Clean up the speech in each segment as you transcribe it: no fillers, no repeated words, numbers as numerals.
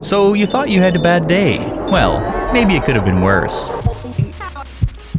So you thought you had a bad day? Well, maybe it could have been worse.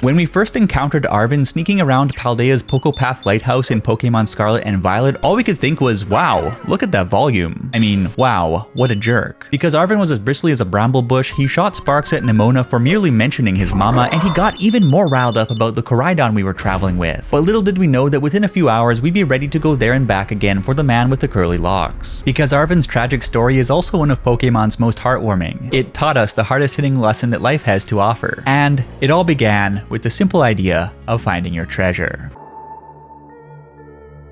When we first encountered Arven sneaking around Paldea's Pocopath Lighthouse in Pokémon Scarlet and Violet, all we could think was, wow, look at that volume. I mean, wow, what a jerk. Because Arven was as bristly as a bramble bush, he shot sparks at Nemona for merely mentioning his mama, and he got even more riled up about the Koraidon we were traveling with. But little did we know that within a few hours we'd be ready to go there and back again for the man with the curly locks. Because Arven's tragic story is also one of Pokemon's most heartwarming. It taught us the hardest hitting lesson that life has to offer. And it all began with the simple idea of finding your treasure.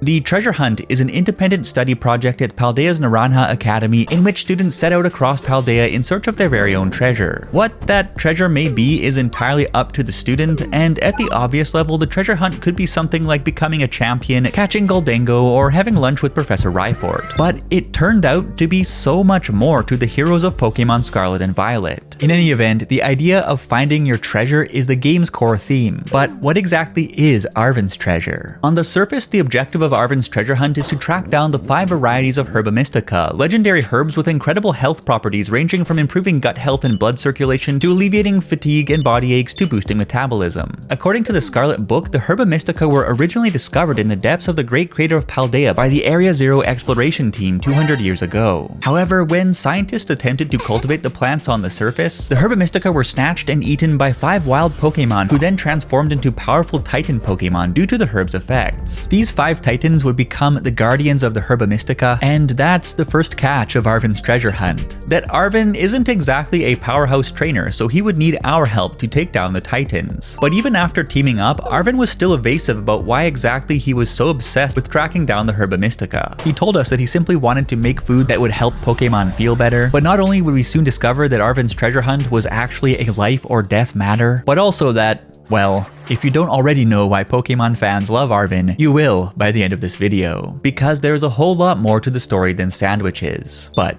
The Treasure Hunt is an independent study project at Paldea's Naranja Academy in which students set out across Paldea in search of their very own treasure. What that treasure may be is entirely up to the student, and at the obvious level, the treasure hunt could be something like becoming a champion, catching Goldengo, or having lunch with Professor Ryfort. But it turned out to be so much more to the heroes of Pokemon Scarlet and Violet. In any event, the idea of finding your treasure is the game's core theme. But what exactly is Arven's treasure? On the surface, the objective of Arven's treasure hunt is to track down the 5 varieties of Herba Mystica, legendary herbs with incredible health properties ranging from improving gut health and blood circulation to alleviating fatigue and body aches to boosting metabolism. According to the Scarlet Book, the Herba Mystica were originally discovered in the depths of the Great Crater of Paldea by the Area Zero exploration team 200 years ago. However, when scientists attempted to cultivate the plants on the surface, the Herba Mystica were snatched and eaten by 5 wild Pokemon who then transformed into powerful Titan Pokemon due to the herb's effects. These 5 Titans would become the guardians of the Herba Mystica, and that's the first catch of Arven's treasure hunt. That Arven isn't exactly a powerhouse trainer, so he would need our help to take down the Titans. But even after teaming up, Arven was still evasive about why exactly he was so obsessed with tracking down the Herba Mystica. He told us that he simply wanted to make food that would help Pokemon feel better, but not only would we soon discover that Arven's treasure hunt was actually a life or death matter, but also that, well, if you don't already know why Pokemon fans love Arven, you will by the end of this video, because there's a whole lot more to the story than sandwiches. But,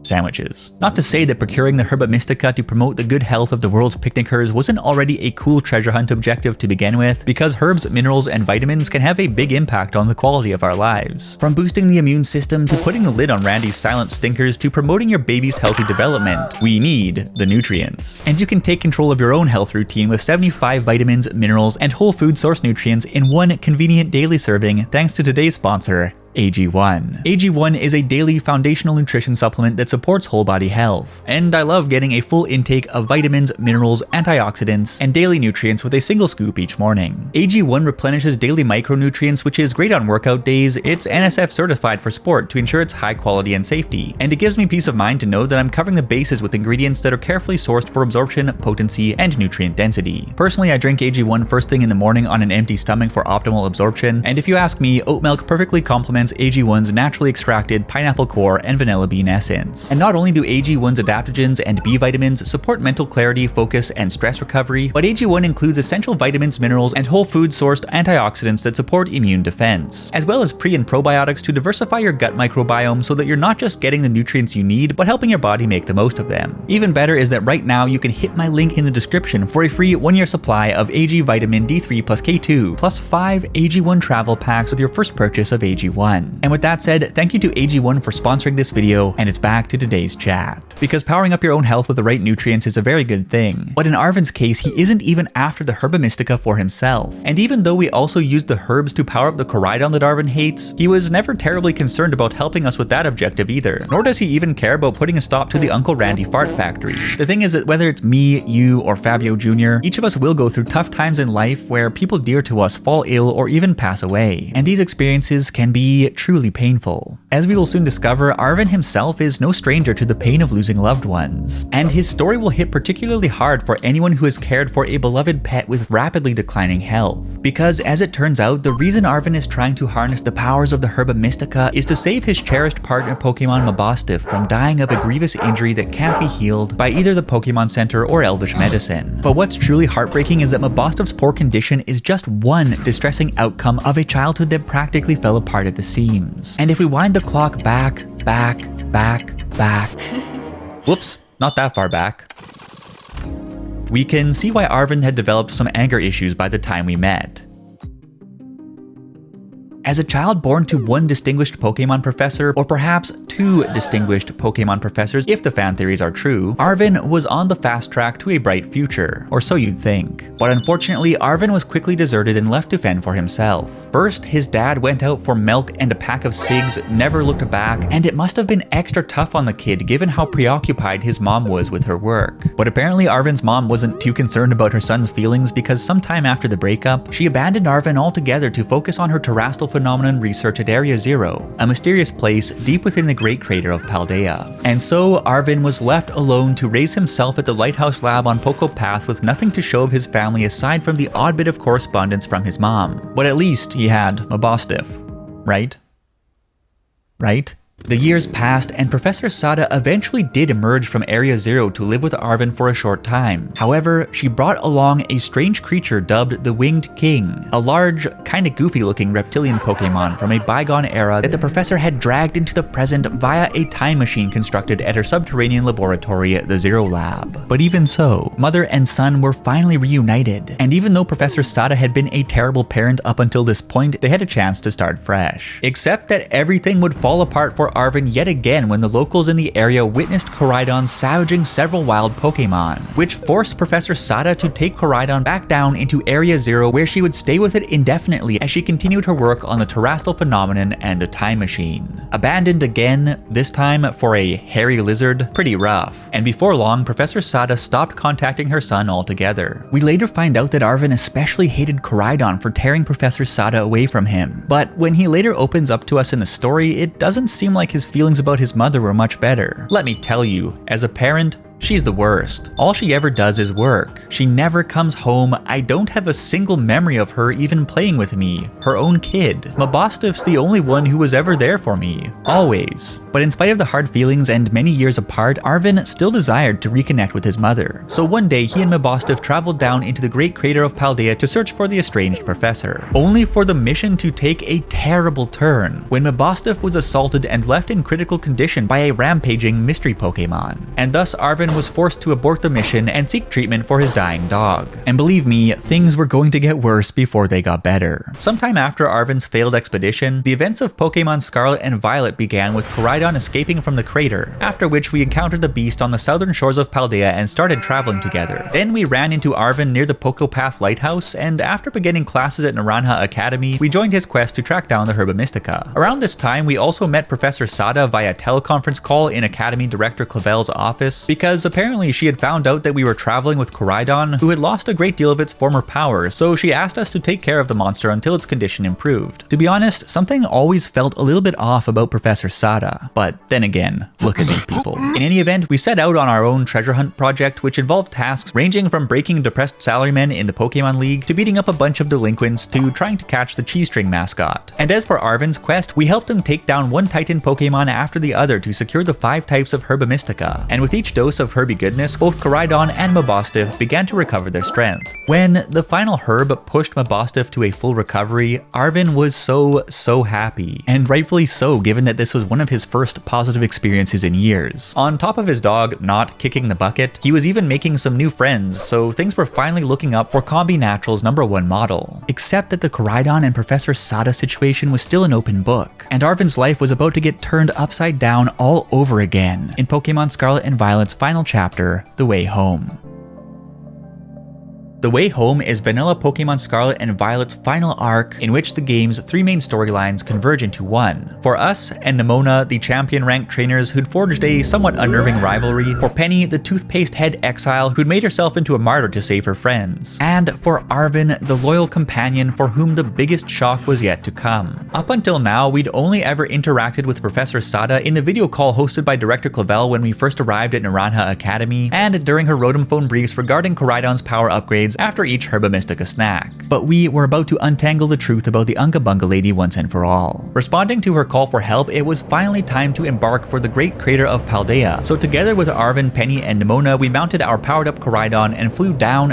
sandwiches. Not to say that procuring the Herba Mystica to promote the good health of the world's picnickers wasn't already a cool treasure hunt objective to begin with, because herbs, minerals, and vitamins can have a big impact on the quality of our lives. From boosting the immune system to putting the lid on Randy's silent stinkers to promoting your baby's healthy development, we need the nutrients. And you can take control of your own health routine with 75 vitamins, minerals, and whole food source nutrients in one convenient daily serving thanks to today's sponsor, AG1. AG1 is a daily foundational nutrition supplement that supports whole body health. And I love getting a full intake of vitamins, minerals, antioxidants, and daily nutrients with a single scoop each morning. AG1 replenishes daily micronutrients, which is great on workout days. It's NSF certified for sport to ensure its high quality and safety. And it gives me peace of mind to know that I'm covering the bases with ingredients that are carefully sourced for absorption, potency, and nutrient density. Personally, I drink AG1 first thing in the morning on an empty stomach for optimal absorption. And if you ask me, oat milk perfectly complements AG1's naturally extracted pineapple core and vanilla bean essence. And not only do AG1's adaptogens and B vitamins support mental clarity, focus, and stress recovery, but AG1 includes essential vitamins, minerals, and whole food sourced antioxidants that support immune defense, as well as pre and probiotics to diversify your gut microbiome so that you're not just getting the nutrients you need, but helping your body make the most of them. Even better is that right now you can hit my link in the description for a free 1-year supply of AG Vitamin D3 plus K2 plus 5 AG1 travel packs with your first purchase of AG1. And with that said, thank you to AG1 for sponsoring this video, and it's back to today's chat. Because powering up your own health with the right nutrients is a very good thing. But in Arven's case, he isn't even after the Herba Mystica for himself. And even though we also used the herbs to power up the Koraidon that Arven hates, he was never terribly concerned about helping us with that objective either. Nor does he even care about putting a stop to the Uncle Randy fart factory. The thing is that whether it's me, you, or Fabio Jr., each of us will go through tough times in life where people dear to us fall ill or even pass away. And these experiences can be truly painful. As we will soon discover, Arven himself is no stranger to the pain of losing loved ones. And his story will hit particularly hard for anyone who has cared for a beloved pet with rapidly declining health. Because as it turns out, the reason Arven is trying to harness the powers of the Herba Mystica is to save his cherished partner Pokemon Mabostiff from dying of a grievous injury that can't be healed by either the Pokemon Center or Elvish medicine. But what's truly heartbreaking is that Mabostiff's poor condition is just one distressing outcome of a childhood that practically fell apart at the seams. And if we wind the clock back, whoops, not that far back, we can see why Arven had developed some anger issues by the time we met. As a child born to one distinguished Pokemon professor, or perhaps two distinguished Pokemon professors if the fan theories are true, Arven was on the fast track to a bright future, or so you'd think. But unfortunately, Arven was quickly deserted and left to fend for himself. First, his dad went out for milk and a pack of cigs, never looked back, and it must have been extra tough on the kid given how preoccupied his mom was with her work. But apparently Arven's mom wasn't too concerned about her son's feelings because sometime after the breakup, she abandoned Arven altogether to focus on her terrestrial phenomenon research at Area Zero, a mysterious place deep within the Great Crater of Paldea. And so Arven was left alone to raise himself at the Lighthouse Lab on Poco Path with nothing to show of his family aside from the odd bit of correspondence from his mom. But at least he had a Bostiff, right? Right? The years passed, and Professor Sada eventually did emerge from Area Zero to live with Arven for a short time. However, she brought along a strange creature dubbed the Winged King, a large, kinda goofy looking reptilian Pokemon from a bygone era that the professor had dragged into the present via a time machine constructed at her subterranean laboratory, the Zero Lab. But even so, mother and son were finally reunited, and even though Professor Sada had been a terrible parent up until this point, they had a chance to start fresh. Except that everything would fall apart for Arven yet again when the locals in the area witnessed Koraidon savaging several wild Pokemon, which forced Professor Sada to take Koraidon back down into Area Zero where she would stay with it indefinitely as she continued her work on the terrestrial phenomenon and the time machine. Abandoned again, this time for a hairy lizard, pretty rough. And before long, Professor Sada stopped contacting her son altogether. We later find out that Arven especially hated Koraidon for tearing Professor Sada away from him, but when he later opens up to us in the story, it doesn't seem like his feelings about his mother were much better. Let me tell you, as a parent, she's the worst. All she ever does is work. She never comes home. I don't have a single memory of her even playing with me, her own kid. Mabostiff's the only one who was ever there for me. Always. But in spite of the hard feelings and many years apart, Arven still desired to reconnect with his mother. So one day, he and Mabostiff traveled down into the Great Crater of Paldea to search for the estranged professor, only for the mission to take a terrible turn when Mabostiff was assaulted and left in critical condition by a rampaging mystery Pokemon. And thus Arven was forced to abort the mission and seek treatment for his dying dog. And believe me, things were going to get worse before they got better. Sometime after Arven's failed expedition, the events of Pokémon Scarlet and Violet began with Koraidon escaping from the crater, after which we encountered the beast on the southern shores of Paldea and started traveling together. Then we ran into Arven near the Poco Path Lighthouse, and after beginning classes at Naranja Academy, we joined his quest to track down the Herba Mystica. Around this time, we also met Professor Sada via teleconference call in Academy Director Clavel's office, because apparently she had found out that we were traveling with Koraidon, who had lost a great deal of its former power, so she asked us to take care of the monster until its condition improved. To be honest, something always felt a little bit off about Professor Sada, but then again, look at these people. In any event, we set out on our own treasure hunt project, which involved tasks ranging from breaking depressed salarymen in the Pokemon League to beating up a bunch of delinquents to trying to catch the cheese string mascot. And as for Arven's quest, we helped him take down one Titan Pokemon after the other to secure the 5 types of Herba Mystica, and with each dose of Herbie goodness, both Koraidon and Mabostiff began to recover their strength. When the final herb pushed Mabostiff to a full recovery, Arven was so happy, and rightfully so given that this was one of his first positive experiences in years. On top of his dog not kicking the bucket, he was even making some new friends, so things were finally looking up for Combi Natural's #1 model. Except that the Koraidon and Professor Sada situation was still an open book, and Arven's life was about to get turned upside down all over again in Pokemon Scarlet and Violet's final chapter, The Way Home. The Way Home is vanilla Pokemon Scarlet and Violet's final arc in which the game's 3 main storylines converge into one. For us and Nemona, the champion-ranked trainers who'd forged a somewhat unnerving rivalry. For Penny, the toothpaste head exile who'd made herself into a martyr to save her friends. And for Arven, the loyal companion for whom the biggest shock was yet to come. Up until now, we'd only ever interacted with Professor Sada in the video call hosted by Director Clavel when we first arrived at Naranja Academy, and during her Rotom phone briefs regarding Koraidon's power upgrades after each Herba Mystica snack. But we were about to untangle the truth about the Unga Bunga lady once and for all. Responding to her call for help, it was finally time to embark for the Great Crater of Paldea. So together with Arven, Penny, and Nemona, we mounted our powered-up Koraidon and flew down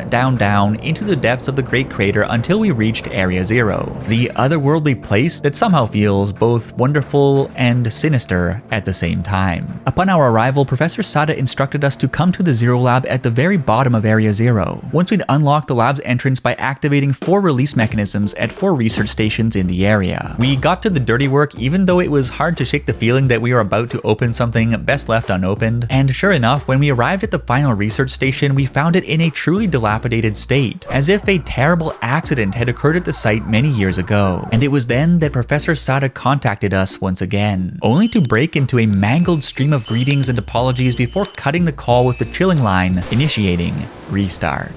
into the depths of the Great Crater until we reached Area Zero, the otherworldly place that somehow feels both wonderful and sinister at the same time. Upon our arrival, Professor Sada instructed us to come to the Zero Lab at the very bottom of Area Zero. Once we'd unlocked unlock the lab's entrance by activating 4 release mechanisms at 4 research stations in the area. We got to the dirty work even though it was hard to shake the feeling that we were about to open something best left unopened, and sure enough, when we arrived at the final research station, we found it in a truly dilapidated state, as if a terrible accident had occurred at the site many years ago. And it was then that Professor Sada contacted us once again, only to break into a mangled stream of greetings and apologies before cutting the call with the chilling line, initiating restart.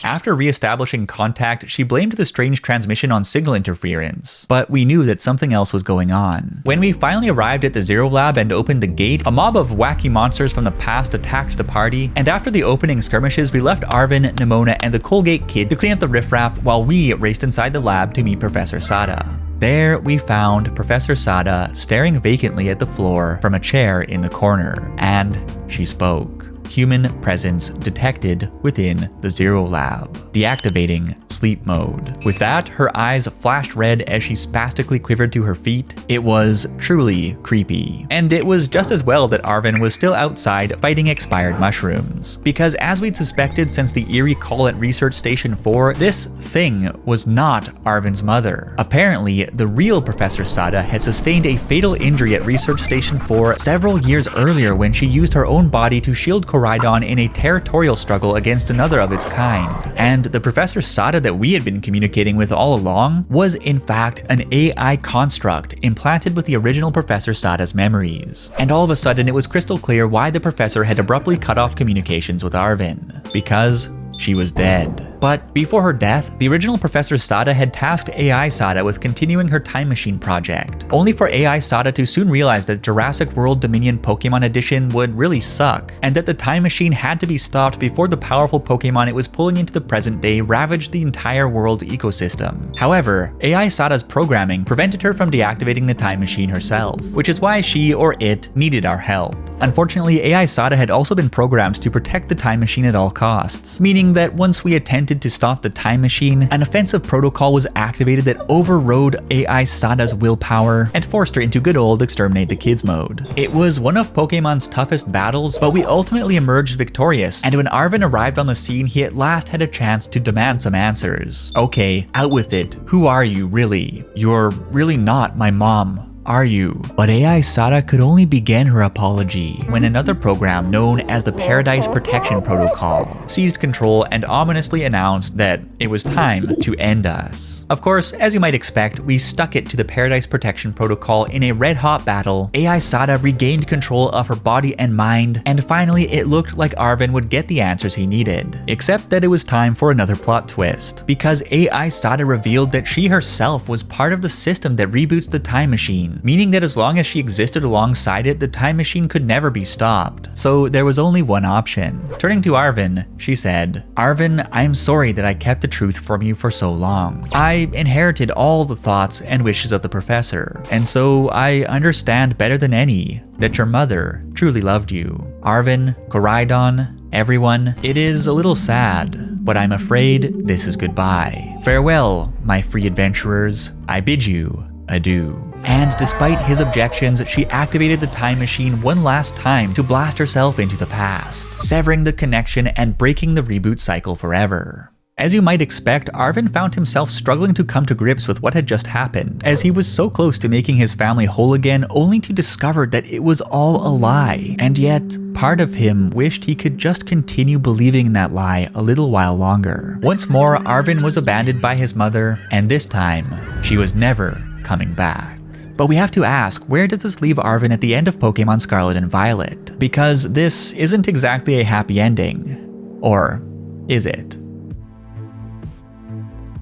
After re-establishing contact, she blamed the strange transmission on signal interference, but we knew that something else was going on. When we finally arrived at the Zero Lab and opened the gate, a mob of wacky monsters from the past attacked the party, and after the opening skirmishes, we left Arven, Nemona, and the Colgate Kid to clean up the riffraff while we raced inside the lab to meet Professor Sada. There, we found Professor Sada staring vacantly at the floor from a chair in the corner, and she spoke. Human presence detected within the Zero Lab. Deactivating sleep mode. With that, her eyes flashed red as she spastically quivered to her feet. It was truly creepy. And it was just as well that Arven was still outside fighting expired mushrooms. Because as we'd suspected since the eerie call at Research Station 4, this thing was not Arven's mother. Apparently, the real Professor Sada had sustained a fatal injury at Research Station 4 several years earlier when she used her own body to shield Koraidon in a territorial struggle against another of its kind. And the Professor Sada that we had been communicating with all along was in fact an AI construct implanted with the original Professor Sada's memories. And all of a sudden it was crystal clear why the professor had abruptly cut off communications with Arven. Because she was dead. But before her death, the original Professor Sada had tasked AI Sada with continuing her time machine project, only for AI Sada to soon realize that Jurassic World Dominion Pokemon Edition would really suck, and that the time machine had to be stopped before the powerful Pokemon it was pulling into the present day ravaged the entire world's ecosystem. However, AI Sada's programming prevented her from deactivating the time machine herself, which is why she, or it, needed our help. Unfortunately, AI Sada had also been programmed to protect the time machine at all costs, meaning that once we attempted to stop the time machine, an offensive protocol was activated that overrode AI Sada's willpower and forced her into good old exterminate the kids mode. It was one of Pokemon's toughest battles, but we ultimately emerged victorious, and when Arven arrived on the scene, he at last had a chance to demand some answers. Okay, out with it. Who are you, really? You're really not my mom, are you? But AI Sada could only begin her apology when another program known as the Paradise Protection Protocol seized control and ominously announced that it was time to end us. Of course, as you might expect, we stuck it to the Paradise Protection Protocol in a red-hot battle. AI Sada regained control of her body and mind, and finally it looked like Arven would get the answers he needed. Except that it was time for another plot twist, because AI Sada revealed that she herself was part of the system that reboots the time machine, meaning that as long as she existed alongside it, the time machine could never be stopped. So there was only one option. Turning to Arven, she said, "Arven, I'm sorry that I kept the truth from you for so long. I inherited all the thoughts and wishes of the professor, and so I understand better than any that your mother truly loved you. Arven, Koraidon, everyone, it is a little sad, but I'm afraid this is goodbye. Farewell, my free adventurers. I bid you adieu." And despite his objections, she activated the time machine one last time to blast herself into the past, severing the connection and breaking the reboot cycle forever. As you might expect, Arven found himself struggling to come to grips with what had just happened, as he was so close to making his family whole again, only to discover that it was all a lie. And yet, part of him wished he could just continue believing in that lie a little while longer. Once more, Arven was abandoned by his mother, and this time, she was never coming back. But we have to ask, where does this leave Arven at the end of Pokémon Scarlet and Violet? Because this isn't exactly a happy ending. Or is it?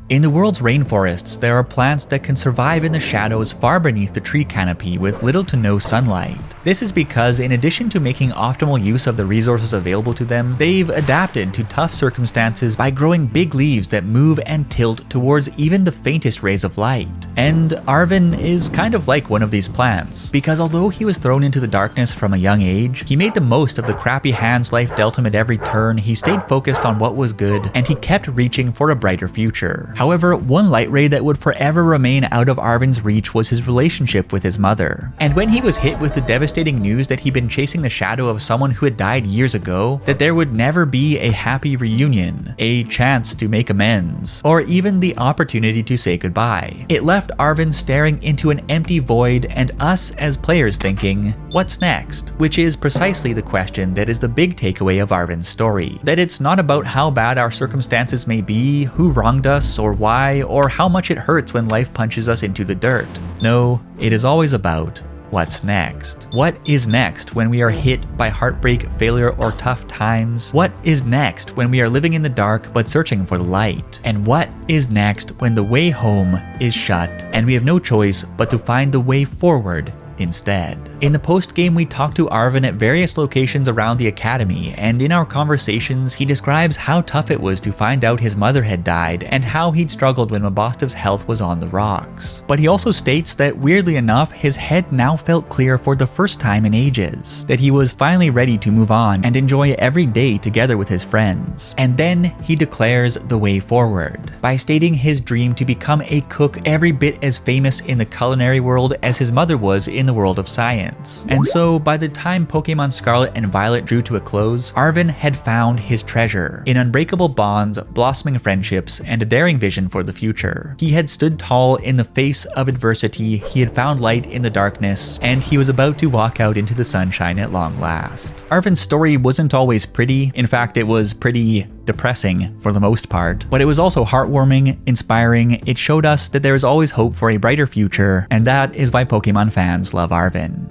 In the world's rainforests, there are plants that can survive in the shadows far beneath the tree canopy with little to no sunlight. This is because, in addition to making optimal use of the resources available to them, they've adapted to tough circumstances by growing big leaves that move and tilt towards even the faintest rays of light. And Arven is kind of like one of these plants, because although he was thrown into the darkness from a young age, he made the most of the crappy hands life dealt him at every turn, he stayed focused on what was good, and he kept reaching for a brighter future. However, one light ray that would forever remain out of Arven's reach was his relationship with his mother. And when he was hit with the devastating news that he'd been chasing the shadow of someone who had died years ago, that there would never be a happy reunion, a chance to make amends, or even the opportunity to say goodbye, it left Arven staring into an empty void and us as players thinking, what's next? Which is precisely the question that is the big takeaway of Arven's story. That it's not about how bad our circumstances may be, who wronged us, or why, or how much it hurts when life punches us into the dirt. No, it is always about what's next? What is next when we are hit by heartbreak, failure, or tough times? What is next when we are living in the dark but searching for the light? And what is next when the way home is shut and we have no choice but to find the way forward instead? In the post-game, we talk to Arven at various locations around the academy, and in our conversations, he describes how tough it was to find out his mother had died and how he'd struggled when Mabostov's health was on the rocks. But he also states that, weirdly enough, his head now felt clear for the first time in ages, that he was finally ready to move on and enjoy every day together with his friends. And then he declares the way forward by stating his dream to become a cook every bit as famous in the culinary world as his mother was in the world of science. And so, by the time Pokémon Scarlet and Violet drew to a close, Arven had found his treasure in unbreakable bonds, blossoming friendships, and a daring vision for the future. He had stood tall in the face of adversity, he had found light in the darkness, and he was about to walk out into the sunshine at long last. Arven's story wasn't always pretty. In fact, it was pretty depressing for the most part, but it was also heartwarming, inspiring. It showed us that there is always hope for a brighter future, and that is why Pokemon fans love Arven.